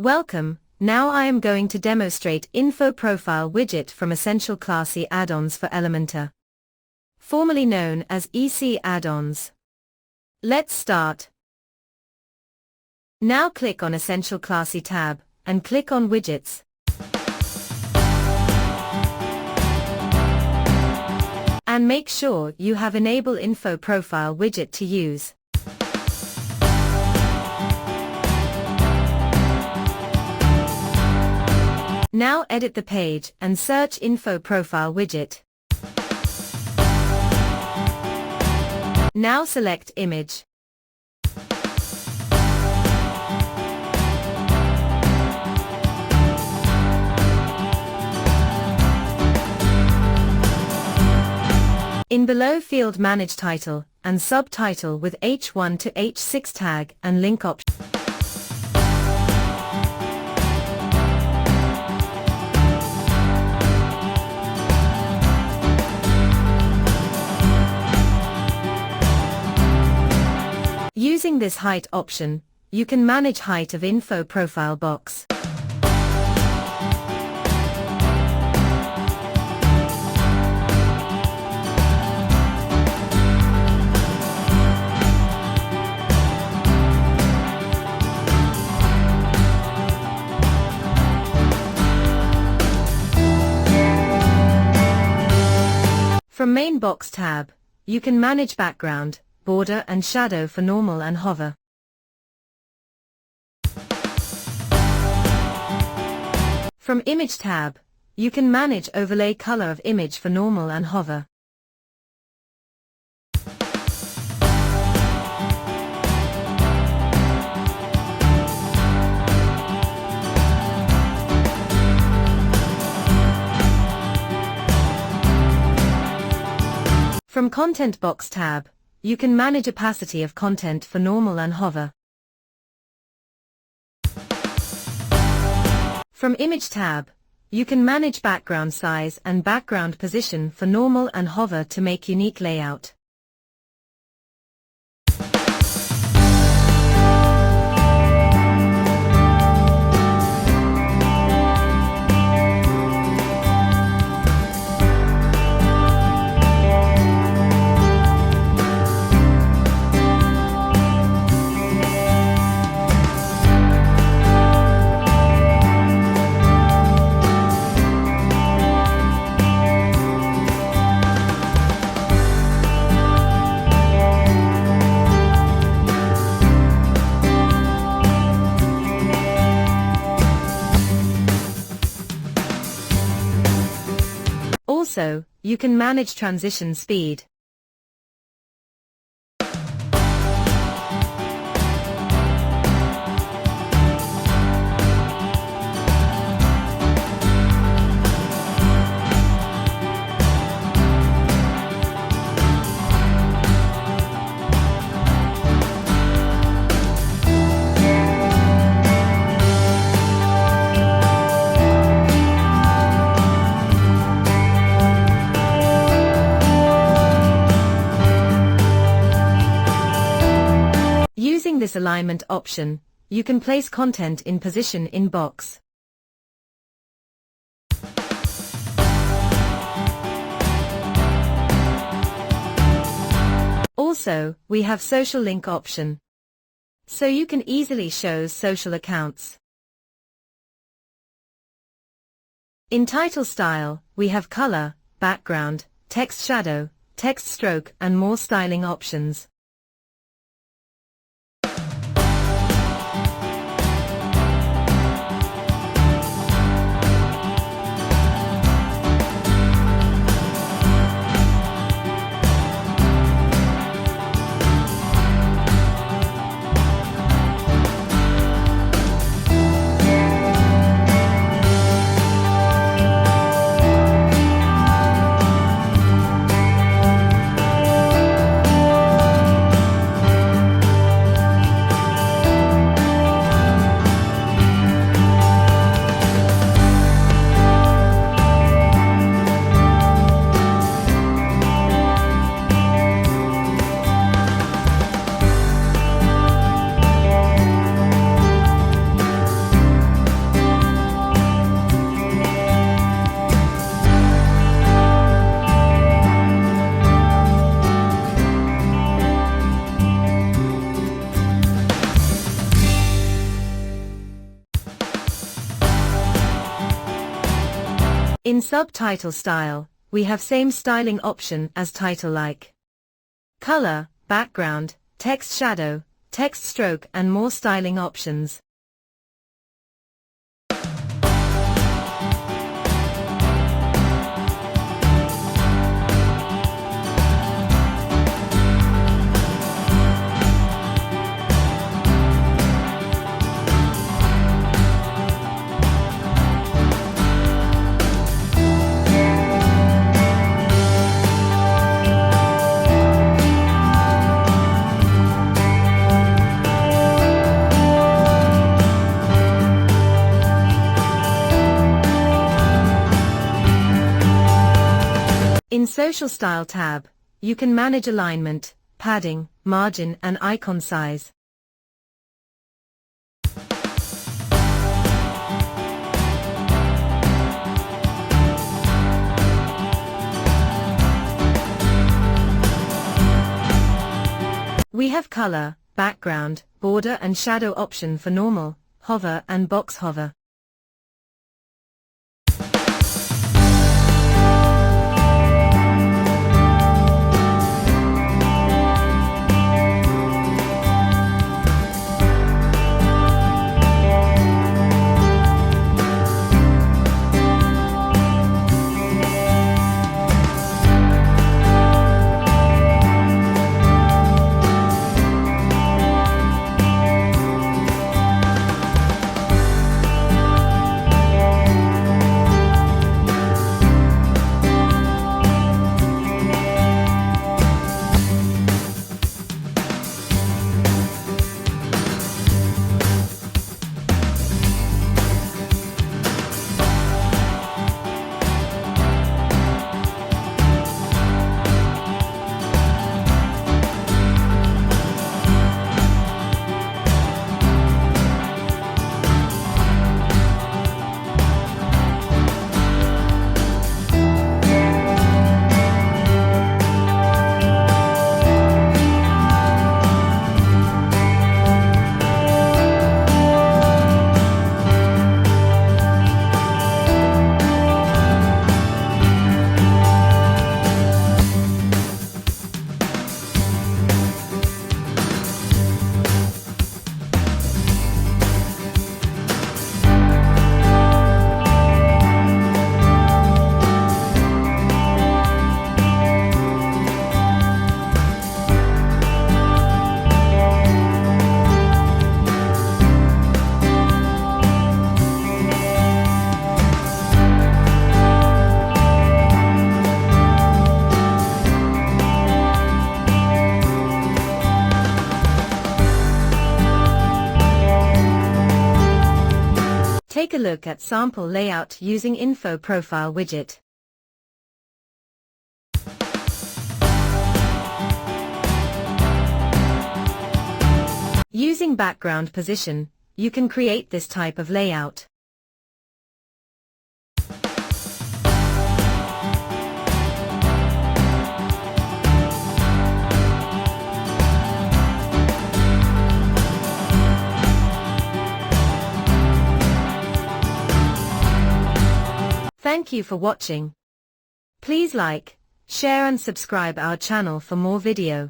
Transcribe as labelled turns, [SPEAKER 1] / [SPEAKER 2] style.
[SPEAKER 1] Welcome, now I am going to demonstrate Info Profile widget from Essential Classy Add-ons for Elementor, formerly known as EC Add-ons. Let's start. Now click on Essential Classy tab, and click on Widgets. And make sure you have Enable Info Profile widget to use. Now edit the page and search Info Profile widget. Now select Image. In below field manage title and subtitle with H1 to H6 tag and link option. Using this height option, you can manage height of info profile box. From Main Box tab, you can manage background, border and shadow for normal and hover. From Image tab, you can manage overlay color of image for normal and hover. From Content Box tab, you can manage opacity of content for normal and hover. From Image tab, you can manage background size and background position for normal and hover to make unique layout. Also, you can manage transition speed. Using this alignment option, you can place content in position in box. Also, we have social link option, so you can easily show social accounts. In title style, we have color, background, text shadow, text stroke and more styling options. In subtitle style, we have same styling option as title like color, background, text shadow, text stroke and more styling options. In Social Style tab, you can manage alignment, padding, margin and icon size. We have color, background, border and shadow option for normal, hover and box hover. Take a look at sample layout using Info Profile widget. Using background position, you can create this type of layout. Thank you for watching. Please like, share and subscribe our channel for more video.